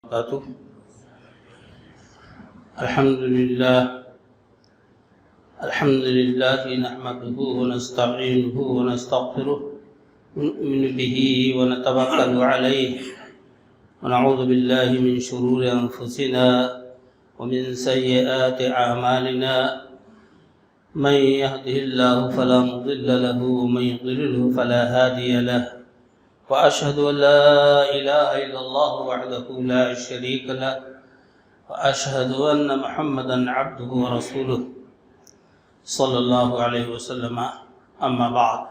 وبركاته. الحمد لله نحمده ونستعينه ونستغفره ونؤمن به ونتوكل عليه ونعوذ بالله من شرور أنفسنا ومن سيئات أعمالنا. من يهده الله فلا مضل له ومن يضلله فلا هادي له، وأشهد أن لا إله إلا الله وحده لا شريك له، وأشهد أن محمدا عبده ورسوله صلى الله عليه وسلم. أما بعد،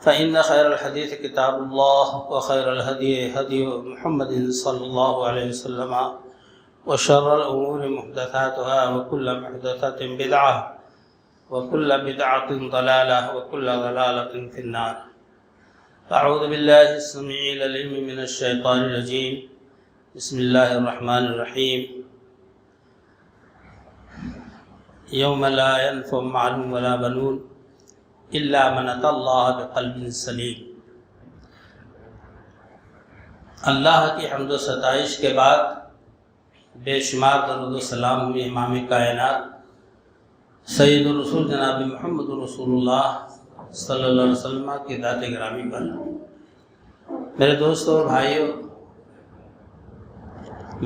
فإن خير الحديث كتاب الله، وخير الهدي هدي محمد صلى الله عليه وسلم، وشر الأمور محدثاتها، وكل محدثة بدعة، وكل بدعة ضلالة، وكل ضلالة في النار. أعوذ بالله السميع العليم من الشيطان الرجيم. بسم الله الرحمن الرحيم. يوم لا ينفع مال ولا بنون إلا من أتى الله بقلب سلیم. اللہ کی حمد و ستائش کے بعد بے شمار درود و سلام ہوئے امام کائنات سید الرسول جناب محمد رسول اللہ صلی اللہ علیہ وسلم کی ذات گرامی پر. میرے دوستوں اور بھائیوں،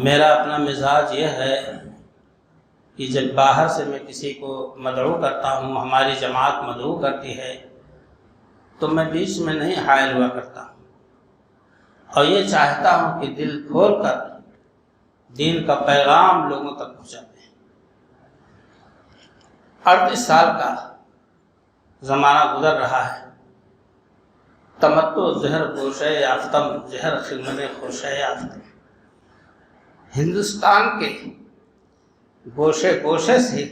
میرا اپنا مزاج یہ ہے کہ جب باہر سے میں کسی کو مدعو کرتا ہوں، ہماری جماعت مدعو کرتی ہے، تو میں بیچ میں نہیں حائل ہوا کرتا ہوں، اور یہ چاہتا ہوں کہ دل کھول کر دین کا پیغام لوگوں تک پہنچا دیں. 38 سال کا زمانہ گزر رہا ہے. تمتع زہر گوشہ یافتم، زہر خدمت خوشہ یافتم. ہندوستان کے گوشے گوشے سے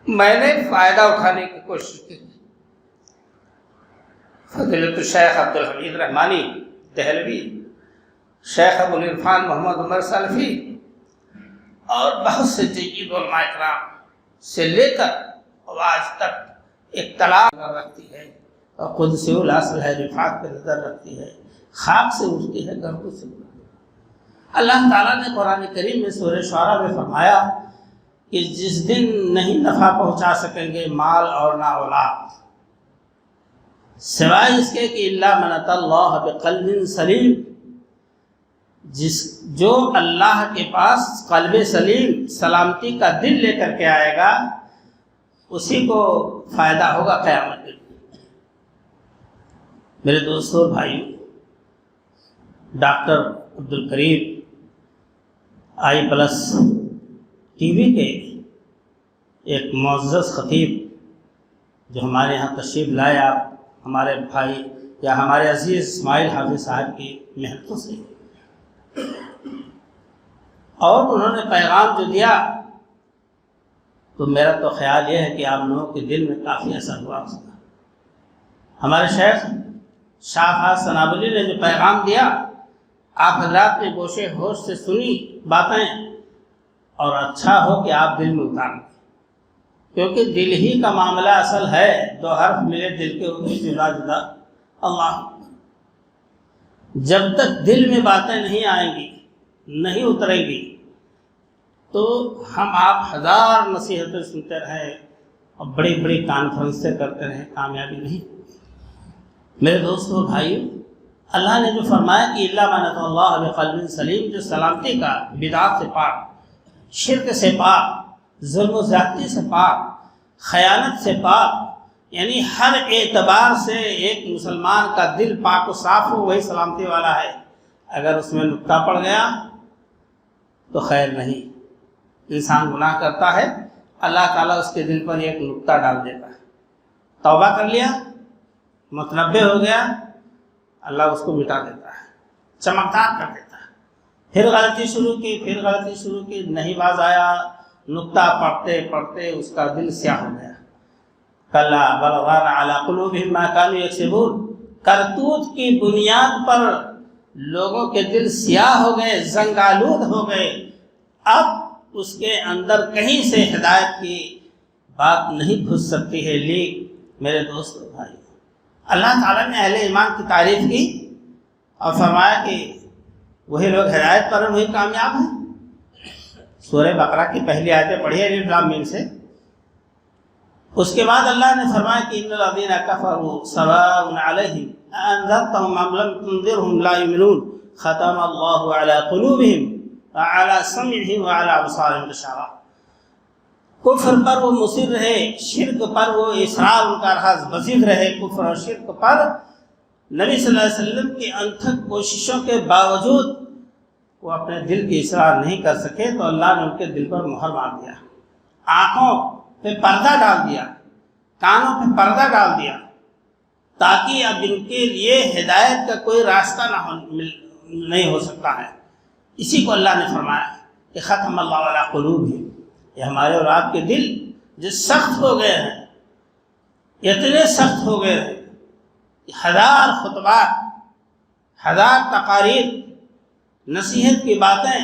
میں نے فائدہ اٹھانے کی کوشش کی. فضیلت الشیخ عبدالحمید رحمانی دہلوی، شیخ ابوالعرفان محمد عمر سلفی اور بہت سے جید علماء اکرام سے لے کر آج تک اطلاع رکھتی ہے، اور قدسی الاصل ہے، رفعت پہ نظر رکھتی ہے، خاک سے اٹھتی ہے، گردوں سے اٹھتی ہے. اللہ تعالیٰ نے قرآن کریم میں سورہ شعراء میں فرمایا کہ جس دن نہیں نفع پہنچا سکیں گے مال اور نہ اولاد، سوائے اس کے کہ الا من اتی اللہ بقلب سلیم، جو اللہ کے پاس قلب سلیم، سلامتی کا دل لے کر کے آئے گا، اسی کو فائدہ ہوگا قیامت کے دن. میرے دوستوں اور بھائیوں، ڈاکٹر عبدالکریم آئی پلس ٹی وی کے ایک معزز خطیب جو ہمارے یہاں تشریف لائے، آپ ہمارے بھائی یا ہمارے عزیز اسماعیل حافظ صاحب کی محنتوں سے، اور انہوں نے پیغام جو دیا تو میرا تو خیال یہ ہے کہ آپ لوگوں کے دل میں کافی اثر ہوا اس کا. ہمارے شیخ شاہ فاضل سنابلی نے جو پیغام دیا، آپ حضرات نے گوشے ہوش سے سنی باتیں، اور اچھا ہو کہ آپ دل میں اتاریں، کیونکہ دل ہی کا معاملہ اصل ہے. 2 حرف ملے دل کے ہوئے جدا جدا اللہ. جب تک دل میں باتیں نہیں آئیں گی، نہیں اتریں گی، تو ہم آپ 1000 نصیحتیں سنتے رہیں اور بڑی بڑی کانفرنسیں کرتے رہیں، کامیابی نہیں. میرے دوستوں اور بھائیوں، اللہ نے جو فرمایا کہ الا من اتی اللہ بقلب سلیم، جو سلامتی کا، بدعات سے پاک، شرک سے پاک، ظلم و زیادتی سے پاک، خیانت سے پاک، یعنی ہر اعتبار سے ایک مسلمان کا دل پاک و صاف ہو، وہی سلامتی والا ہے. اگر اس میں نکتہ پڑ گیا تو خیر نہیں. انسان گناہ کرتا ہے، اللہ تعالیٰ اس کے دل پر ایک نکتہ ڈال دیتا ہے. توبہ کر لیا، متنبہ ہو گیا، اللہ اس کو مٹا دیتا ہے، چمکدار کر دیتا ہے. پھر غلطی شروع کی، نہیں باز آیا، نکتہ پڑھتے پڑھتے اس کا دل سیاہ ہو گیا. کلا بل ران علی قلوبہم ما کانوا یکسبون، کرتوت کی بنیاد پر لوگوں کے دل سیاہ ہو گئے، زنگ آلود ہو گئے. اب اس کے اندر کہیں سے ہدایت کی بات نہیں گھس سکتی ہے. لیکن میرے دوستو بھائی، اللہ تعالیٰ نے اہل ایمان کی تعریف کی اور فرمایا کہ وہی لوگ ہدایت پر وہی کامیاب ہیں۔ سورہ بقرہ کی پہلی آیتیں پڑھی الف لام میم سے۔ اس کے بعد اللہ نے فرمایا کہ ان الذین کفروا سواء علیہم انذرتهم ام لم تنذرهم لا یؤمنون ختم اللہ علی قلوبہم وعلی سمعہم وعلی ابصارہم غشاوہ۔ کفر پر وہ مصر رہے، شرک پر وہ اصرار ان کا رہا بزید رہے، کفر اور شرک پر نبی صلی اللہ علیہ وسلم کی انتھک کوششوں کے باوجود وہ اپنے دل کی اصرار نہیں کر سکے، تو اللہ نے ان کے دل پر مہر مار دیا، آنکھوں پہ پردہ ڈال دیا، کانوں پہ پردہ ڈال دیا، تاکہ اب ان کے لیے ہدایت کا کوئی راستہ نہیں ہو سکتا ہے۔ اسی کو اللہ نے فرمایا کہ ختم اللہ علی قلوبہم، یہ ہمارے اور آپ کے دل جو سخت ہو گئے ہیں، اتنے سخت ہو گئے ہیں، ہزار خطبات، ہزار تقاریر، نصیحت کی باتیں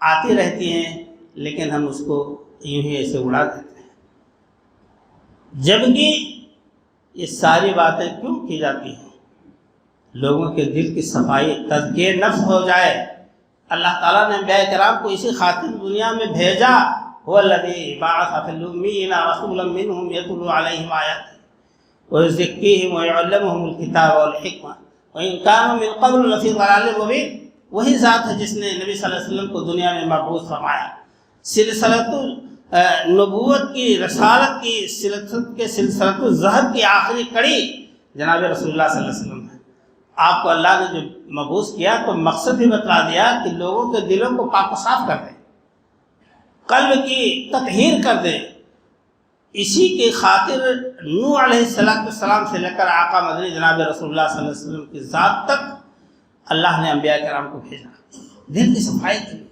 آتی رہتی ہیں، لیکن ہم اس کو یوں ہی ایسے اڑا دیتے ہیں۔ جبکہ یہ ساری باتیں کیوں کی جاتی ہیں؟ لوگوں کے دل کی صفائی، تزکیہ نفس ہو جائے۔ اللہ تعالیٰ نے انبیاء کرام کو اسی خاطر دنیا میں بھیجا، هو الذی بعث فی الأمیین رسولا منہم یتلو علیہم آیاتہ ویزکیہم ویعلمہم الکتاب والحکمہ وإن کانوا من قبل لفی ضلال مبین۔ وہی ذات ہے جس نے نبی صلی اللہ علیہ وسلم کو دنیا میں مبعوث فرمایا، سلسلۃ نبوت کی، رسالت کی، سلسلۃ الذہب کی آخری کڑی جناب رسول اللہ صلی اللہ علیہ وسلم ہے۔ آپ کو اللہ نے جو مبعوث کیا تو مقصد ہی بتلا دیا کہ لوگوں کے دلوں کو پاک و صاف کر دیں، قلب کی تطہیر کر دیں۔ اسی کی خاطر نوح علیہ السلام سے لے کر آقا مدنی جناب رسول اللہ صلی اللہ علیہ وسلم کی ذات تک اللہ نے انبیاء کرام کو بھیجا دل کی صفائی کے لیے۔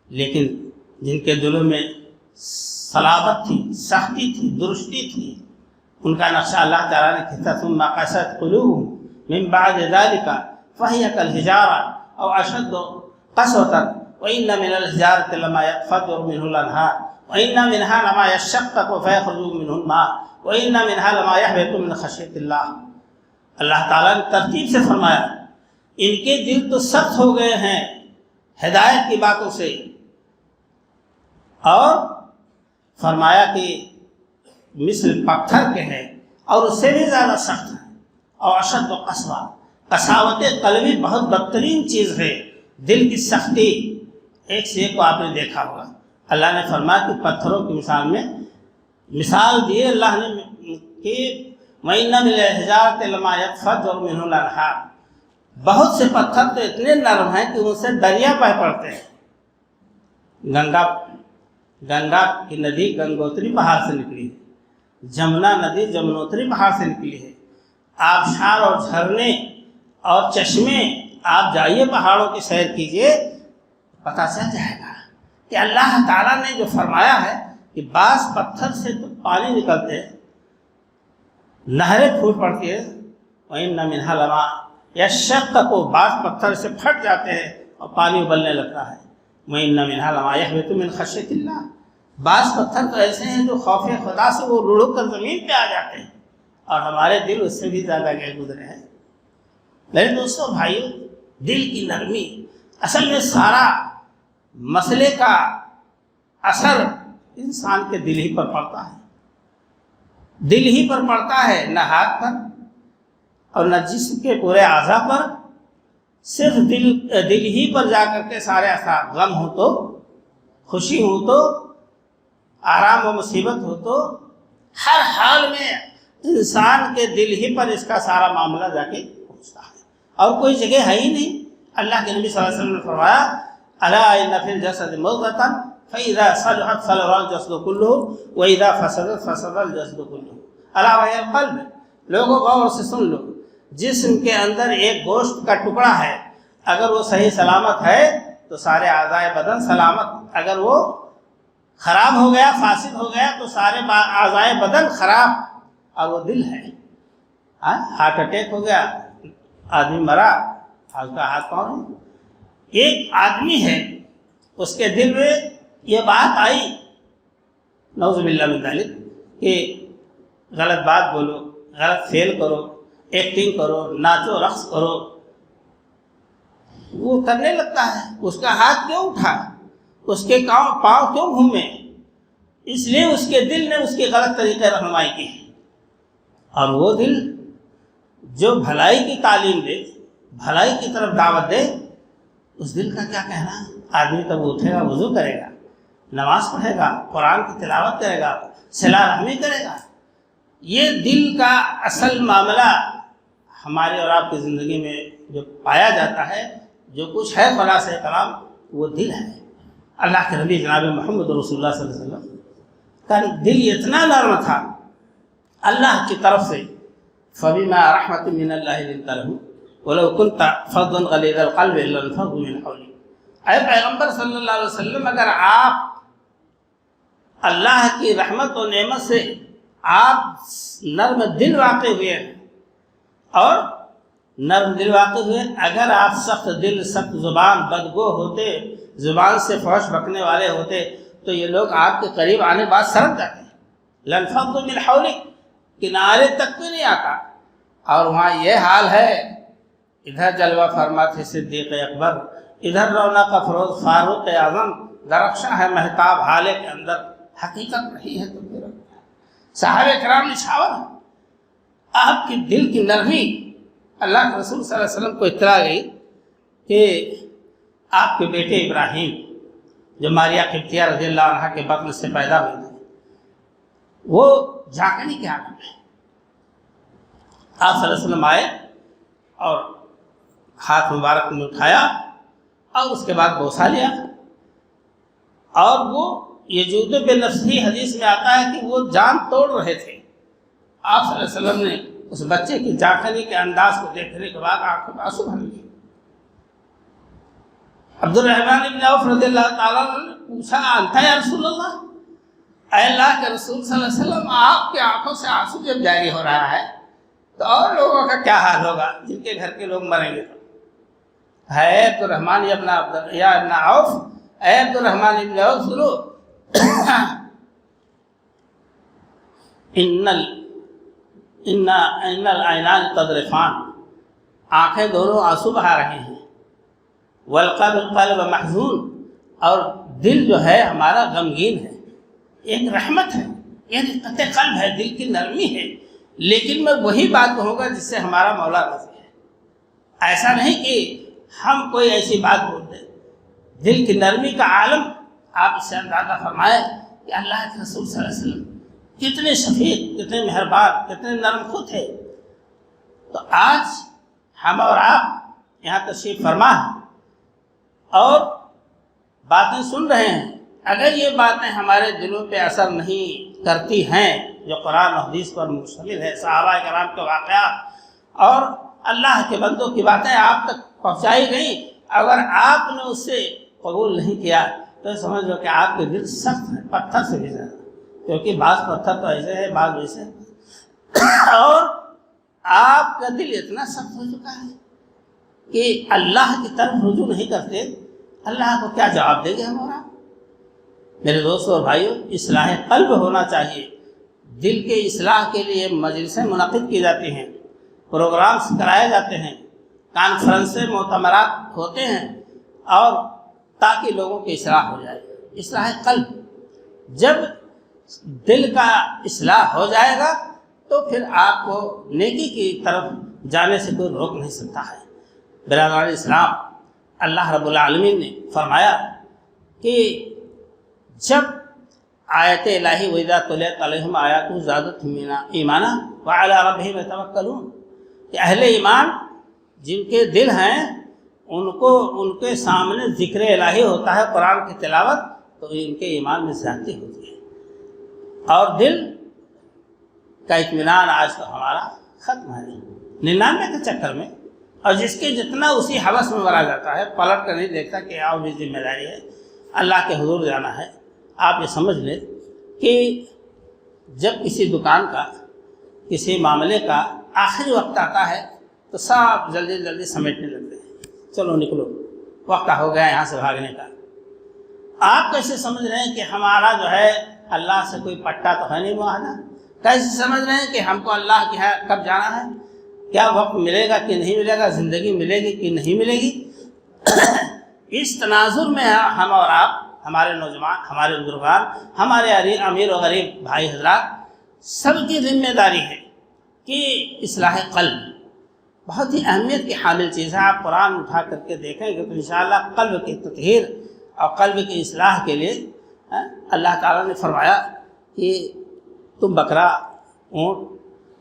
لیکن جن کے دلوں میں صلابت تھی، سختی تھی، درستی تھی، ان کا نقشہ اللہ تعالیٰ نے کھینچا، ثم قست قلوبہم من بعد ذلك فهي كالحجارة أو أشد قسوة وإن من الحجارة لما ينفجر منه الأنهار وإن منها لما يشقق فيخرج منه الماء وإن منها لما يهبط من خشية الله۔ اللہ تعالیٰ نے ترتیب سے فرمایا ان کے دل تو سخت ہو گئے ہیں ہدایت کی باتوں سے، اور فرمایا کہ مثل پتھر کے ہیں اور اس سے بھی زیادہ سخت ہے، اور اشد و قسوہ، قساوت قلبی بہت بدترین چیز ہے، دل کی سختی۔ ایک سے ایک کو آپ نے دیکھا ہوگا، اللہ نے فرمایا کہ پتھروں کی مثال میں مثال دیے اللہ نے کہ وَإِنَّ مِنَ الْحِجَارَةِ لَمَا يَنفَجُرُ مِنْهُ الْأَنْهَارُ، بہت سے پتھر تو اتنے نرم ہیں کہ ان سے دریا بہہ پڑتے ہیں۔ گنگا کی ندی گنگوتری پہاڑ سے نکلی ہے، جمنا ندی جمنوتری پہاڑ سے نکلی ہے۔ آبشار اور جھرنے اور چشمے، آپ جائیے پہاڑوں کی سیر کیجئے، پتہ چل جائے گا کہ اللہ تعالیٰ نے جو فرمایا ہے کہ بعض پتھر سے تو پانی نکلتے ہیں، نہریں پھوٹ پڑتی ہے، وَإِنَّ مِنْهَا لَمَا يَشَّقَّقُ، کو بعض پتھر سے پھٹ جاتے ہیں اور پانی ابلنے لگتا ہے، وَإِنَّ مِنْهَا لَمَا يَهْبِطُ مِنْ خَشْيَةِ اللَّهِ، بعض پتھر تو ایسے ہیں جو خوف خدا سے وہ لڑک کر زمین پہ آ جاتے ہیں، اور ہمارے دل اس سے بھی زیادہ گئے گزرے ہیں۔ میرے دوستوں بھائیوں، دل کی نرمی، اصل میں سارا مسئلے کا اثر انسان کے دل ہی پر پڑتا ہے، دل ہی پر پڑتا ہے، نہ ہاتھ پر اور نہ جسم کے پورے اعضاء پر، صرف دل ہی پر جا کر کے سارے اثر، غم ہو تو، خوشی ہو تو، آرام و مصیبت ہو تو، ہر حال میں انسان کے دل ہی پر اس کا سارا معاملہ جا کے پہنچتا ہے، اور کوئی جگہ ہے ہی نہیں۔ اللہ کے نبی صلی اللہ علیہ وسلم نے فرمایا الا ان فی الجسد مضغۃ فاذا صلحت صلح الجسد كله واذا فسدت فسد الجسد كله الا وهي القلب۔ لوگوں غور سے سن لو، جسم کے اندر ایک گوشت کا ٹکڑا ہے، اگر وہ صحیح سلامت ہے تو سارے اعضائے بدن سلامت، اگر وہ خراب ہو گیا، فاسد ہو گیا تو سارے اعضائے بدن خراب، اور وہ دل ہے۔ ہارٹ اٹیک ہو گیا، آدمی مرا، اس کا ہاتھ پاؤں ہے۔ ایک آدمی ہے، اس کے دل میں یہ بات آئی، نعوذ باللہ من ذالک، کہ غلط بات بولو، غلط فعل کرو، ایکٹنگ کرو، ناچو رقص کرو، وہ کرنے لگتا ہے، اس کا ہاتھ کیوں اٹھا، اس کے پاؤں کیوں گھومے؟ اس لیے اس کے دل نے اس کی غلط طریقے رہنمائی کی ہے۔ اور وہ دل جو بھلائی کی تعلیم دے، بھلائی کی طرف دعوت دے، اس دل کا کیا کہنا؟ آدمی تب اٹھے گا، وضو کرے گا، نماز پڑھے گا، قرآن کی تلاوت کرے گا، صلہ رحمی کرے گا۔ یہ دل کا اصل معاملہ ہماری اور آپ کی زندگی میں جو پایا جاتا ہے، جو کچھ ہے خلاصہ کلام، وہ دل ہے۔ اللہ کے نبی جناب محمد رسول اللہ صلی اللہ علیہ وسلم کا دل اتنا نرم تھا اللہ کی طرف سے، فَبِمَا رَحْمَةٍ مِّنَ اللَّهِ لِنتَ لَهُ وَلَوْ كُنْتَ فَظًّا غَلِيظَ الْقَلْبِ لَانفَضُّوا مِنْ حَوْلِكَ۔ اے پیغمبر صلی اللہ علیہ وسلم، اگر آپ اللہ کی رحمت و نعمت سے آپ نرم دل واقع ہوئے ہیں، اور نرم دل واقع ہوئے، اگر آپ سخت دل، سخت زبان، بدگو ہوتے، زبان سے فحش بکنے والے ہوتے، تو یہ لوگ آپ کے قریب آنے بعد سرک جاتے ہیں۔ لَانفَضُّوا مِنْ حَوْلِكَ، کنارے تک بھی نہیں آتا۔ اور وہاں یہ حال ہے، ادھر جلوہ فرما تھے صدیق اکبر، ادھر رونق افروز فاروق اعظم، درخشاں ہے مہتاب حالے کے اندر، حقیقت نہیں ہے تو پھر صحابہ کرام نشاور۔ آپ کی دل کی نرمی، اللہ کے رسول صلی اللہ علیہ وسلم کو اطلاع گئی کہ آپ کے بیٹے ابراہیم جو ماریہ قبطیہ رضی اللہ عنہ کے بطن سے پیدا ہوئے تھے، وہ جھانکنے کے عالم ہے۔ آپ صلی اللہ علیہ وسلم آئے اور ہاتھ مبارک میں اٹھایا اور اس کے بعد بوسہ لیا، اور وہ یجود بے نفسی حدیث میں آتا ہے کہ وہ جان توڑ رہے تھے۔ آپ صلی اللہ علیہ وسلم نے اس بچے کی جھانکنے کے انداز کو دیکھنے کے بعد آنکھوں میں آنسو بھر لیے۔ عبد الرحمن بن عوف رضی اللہ تعالیٰ نے پوچھا، انت یا رسول اللہ، اے اللہ کے رسول صلی اللہ علیہ وسلم، آپ کی آنکھوں سے آنسو جب جاری ہو رہا ہے تو اور لوگوں کا کیا حال ہوگا جن کے گھر کے لوگ مریں گے؟ تو ہے عبد الرحمن یا ابن عوف، اے عبد الرحمن ابن عوف، سنو، ان العینان تذرفان، آنکھیں دونوں آنسو بہا رہے ہیں، والقلب محزون، اور دل جو ہے ہمارا غمگین ہے۔ ایک رحمت ہے، ایک رقت قلب ہے، دل کی نرمی ہے، لیکن میں وہی بات کہوں گا جس سے ہمارا مولا راضی ہے۔ ایسا نہیں کہ ہم کوئی ایسی بات بول دیں۔ دل کی نرمی کا عالم آپ اس سے اندازہ فرمائیں کہ اللہ کے رسول صلی اللہ علیہ وسلم کتنے شفیق، کتنے مہربان، کتنے نرم خو تھے۔ تو آج ہم اور آپ یہاں تشریف فرما ہیں اور باتیں سن رہے ہیں، اگر یہ باتیں ہمارے دلوں پہ اثر نہیں کرتی ہیں جو قرآن و حدیث پر مشتمل ہے، صحابہ کرام کے واقعات اور اللہ کے بندوں کی باتیں آپ تک پہنچائی گئیں، اگر آپ نے اس سے قبول نہیں کیا تو سمجھ لو کہ آپ کے دل سخت ہے، پتھر سے بھی زیادہ، کیونکہ بعض پتھر تو ایسے ہے، بعض ویسے ہیں، اور آپ کا دل اتنا سخت ہو چکا ہے کہ اللہ کی طرف رجوع نہیں کرتے، اللہ کو کیا جواب دیں گے ہمارا؟ میرے دوستوں اور بھائیوں، اصلاح قلب ہونا چاہیے۔ دل کے اصلاح کے لیے مجلسیں منعقد کی جاتی ہیں، پروگرامز کرائے جاتے ہیں، کانفرنسیں، مؤتمرات ہوتے ہیں، اور تاکہ لوگوں کی اصلاح ہو جائے۔ اصلاح قلب، جب دل کا اصلاح ہو جائے گا تو پھر آپ کو نیکی کی طرف جانے سے کوئی روک نہیں سکتا ہے۔ برادران اسلام، اللہ رب العالمین نے فرمایا کہ جب آیت الہی وَإِذَا تُلِيَتْ عَلَيْهِمْ آیَاتُهُ زَادَتْهُمْ ایمانا وَعَلَىٰ رَبِّهِمْ يَتَوَکَّلُونَ، کہ اہل ایمان جن کے دل ہیں ان کے سامنے ذکر الہی ہوتا ہے، قرآن کی تلاوت، تو ان کے ایمان میں زیادتی ہوتی ہے، اور دل کا اطمینان آج تو ہمارا ختم ہے 99 کے چکر میں، اور جس کے جتنا اسی حوث میں مرا جاتا ہے، پلٹ کر نہیں دیکھتا کہ آؤ بھی ذمہ داری ہے، اللہ کے حضور جانا ہے۔ آپ یہ سمجھ لیں کہ جب کسی دکان کا، کسی معاملے کا آخری وقت آتا ہے تو سب جلدی جلدی سمیٹنے لگتے ہیں، چلو نکلو، وقت ہو گیا یہاں سے بھاگنے کا۔ آپ کیسے سمجھ رہے ہیں کہ ہمارا جو ہے اللہ سے کوئی پٹا تو ہے نہیں معاہدہ؟ کیسے سمجھ رہے ہیں کہ ہم کو اللہ کے کب جانا ہے؟ کیا وقت ملے گا کہ نہیں ملے گا؟ زندگی ملے گی کہ نہیں ملے گی؟ اس تناظر میں ہم اور آپ، ہمارے نوجوان، ہمارے بزرگان، ہمارے امیر و غریب بھائی حضرات، سب کی ذمہ داری ہے کہ اصلاح قلب بہت ہی اہمیت کی حامل چیز ہے۔ آپ قرآن اٹھا کر کے دیکھیں گے تو انشاءاللہ قلب کی تطہیر اور قلب کی اصلاح کے لیے اللہ تعالیٰ نے فرمایا کہ تم بکرا، اونٹ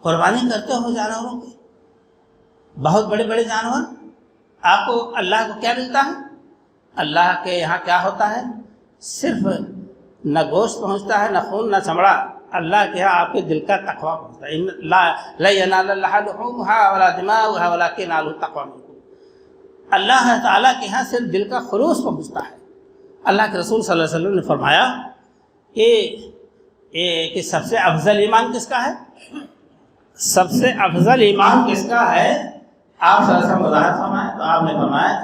قربانی کرتے ہو جانوروں کی، بہت بڑے بڑے جانور، آپ کو اللہ کو کیا ملتا ہے؟ اللہ کے یہاں کیا ہوتا ہے؟ صرف نہ گوشت پہنچتا ہے، نہ خون، نہ چمڑا، اللہ کے یہاں آپ کے دل کا تقویٰ پہنچتا ہے۔ لا ینال اللہ لحومها ولا دماؤها ولکن ینالہ التقویٰ منکم۔ اللہ تعالیٰ کے یہاں صرف دل کا خلوص پہنچتا ہے۔ اللہ کے رسول صلی اللہ علیہ وسلم نے فرمایا کہ سب سے افضل ایمان کس کا ہے؟ سب سے افضل ایمان کس کا ہے؟ آپ صلی اللہ علیہ وسلم وضاحت فرمائیں تو آپ نے فرمایا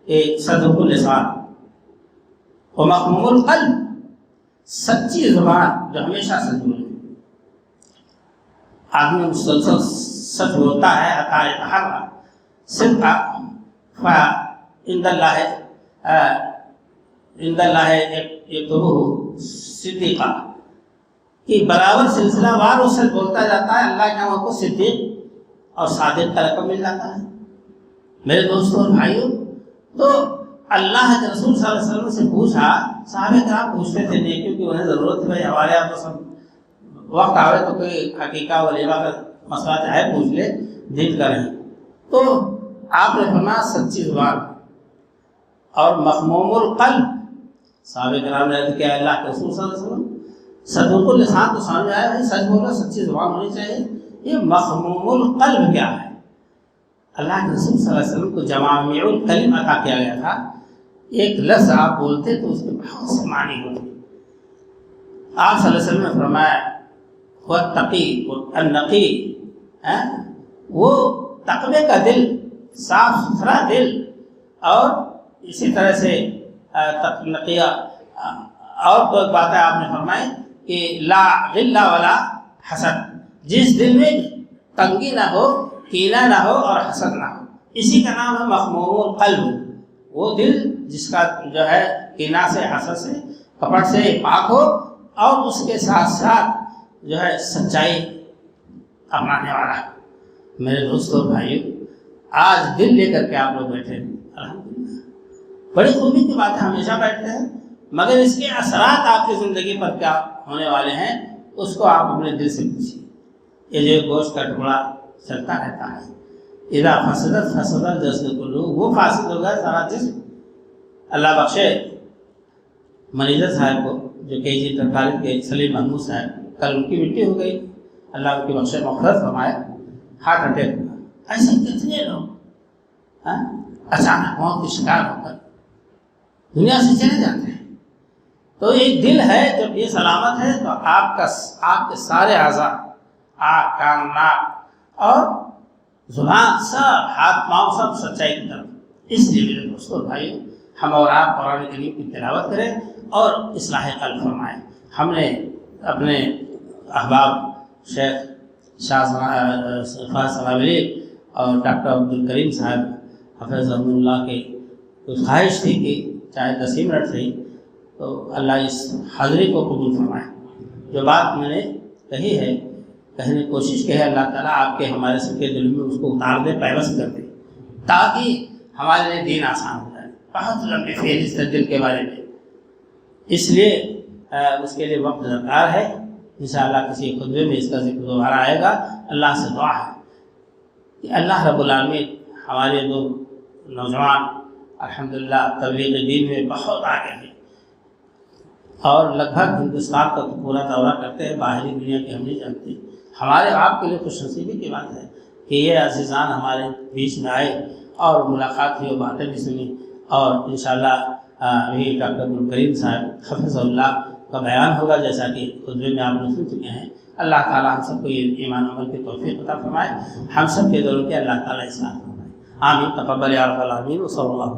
کہ صدق اللسان ومخموم القلب، سچی زبان جو ہمیشہ سچ بولے۔ آدمی مسلسل سچ بولتا ہے، عطا یتحرى صدق عند اللہ یکتبہ صدیقا، کہ برابر سلسلہ وار وہ سچ بولتا جاتا ہے، اللہ کے ہم کو صدیق اور صادق کا لقب مل جاتا ہے۔ میرے دوستوں اور بھائیوں، تو اللہ کے رسول صلی اللہ علیہ وسلم سے پوچھا، صحابہ کرام پوچھتے تھے نہیں کیونکہ انہیں ضرورت ہے، بھائی ہمارے یہاں تو سب وقت آوے تو کوئی حقیقہ ولیمہ کا مسئلہ چاہے پوچھ لے، ضد کریں، تو آپ نے فرمایا سچی زبان اور مخموم القلب۔ صحابہ کرام نے عرض کیا اللہ کے رسول صلی اللہ علیہ وسلم، صدوق اللسان تو سامنے آیا ہے، سچ بولنا، سچی زبان ہونی چاہیے، یہ مخموم القلب کیا ہے؟ اللہ کے رسول صلی اللہ علیہ وسلم کو جوامع الکلم عطا کیا گیا تھا، ایک لفظ آپ بولتے تو اس کے بہت سے معنی ہوتے۔ آپ صلی اللہ علیہ وسلم نے فرمایا والتقی النقی، وہ تقوی کا دل، صاف ستھرا دل، اور اسی طرح سے نقیہ، اور تو ایک بات ہے آپ نے فرمائی کہ لا غل ولا حسد، جس دل میں تنگی نہ ہو، کینہ نہ ہو اور حسد نہ ہو، اسی کا نام ہے مخموم القلب۔ وہ دل جس کا جو ہے کینہ سے، حسد سے، کپٹ سے پاک ہو، اور اس کے ساتھ ساتھ جو ہے سچائی اپنانے والا۔ میرے دوستوں بھائیوں، آج دل لے کر کے آپ لوگ بیٹھے ہیں، الحمدللہ، بڑی خوبی کی بات ہے، ہمیشہ بیٹھتے ہیں، مگر اس کے اثرات آپ کی زندگی پر کیا ہونے والے ہیں اس کو آپ اپنے دل سے پوچھیے۔ یہ جو گوشت کا ٹکڑا چلتا رہتا ہے، اذا فسدت فسد الجسد کلہ، وہ فاسد ہو گیا سارا جسم۔ اللہ بخشے منیجر صاحب کو، جو کے جی کالج کے سلیم محمود صاحب، کل ان کی مٹی ہو گئی، اللہ ان کی بخشے مغفرت فرمائے، ہارٹ اٹیک ہوا۔ ایسے کتنے لوگ اچانک موت کی شکار ہو کر دنیا سے چلے جاتے ہیں۔ تو ایک دل ہے، جب یہ سلامت ہے تو آپ کے سارے اعضاء، آنکھ، کان، ناک اور زبان، سب ہاتھ پاؤں، سب سچائی کی طرف۔ اس لیے میرے دوستوں بھائیوں، ہم اور آپ قرآن کریم کی تلاوت کریں اور اصلاح قلب فرمائیں۔ ہم نے اپنے احباب شیخ شاہ فاضل صلاولی اور ڈاکٹر عبدالکریم صاحب حفظ اللہ کے خواہش تھی کہ چاہے 10 منٹ سے ہی تو اللہ اس حاضری کو قبول فرمائے۔ جو بات میں نے کہی ہے، کہنے کی کوشش کی ہے، اللہ تعالیٰ آپ کے ہمارے سب کے دل میں اس کو اتار دے، پیوست کر دے، تاکہ ہمارے لیے دین آسان ہو جائے۔ بہت لمبی فہرست ہے دل کے بارے میں، اس لیے اس کے لیے وقت درکار ہے۔ انشاءاللہ کسی خطبے میں اس کا ذکر دوبارہ آئے گا۔ اللہ سے دعا ہے کہ اللہ رب العالمین ہمارے دو نوجوان الحمدللہ تبلیغ دین میں بہت آگے ہیں، اور لگ بھگ ہندوستان کا تو پورا دورہ کرتے ہیں، باہری دنیا کی ہم نہیں جانتے۔ ہمارے آپ کے لیے خوش نصیبی کی بات ہے کہ یہ عزیزان ہمارے بیچ میں آئے اور ملاقات ہوئی اور باتیں بھی سنی، اور انشاءاللہ ابھی ڈاکٹر عبدالکریم صاحب حفظ اللہ کا بیان ہوگا، جیسا کہ خطبے میں آپ نے سن چکے ہیں۔ اللہ تعالیٰ ہم سب کو یہ ایمان عمل کی توفیق عطا فرمائے، ہم سب کے دوروں کے اللہ تعالیٰ اصلاح فرمائے، آمین، تقبل یا رب العالمین، وصلی اللہ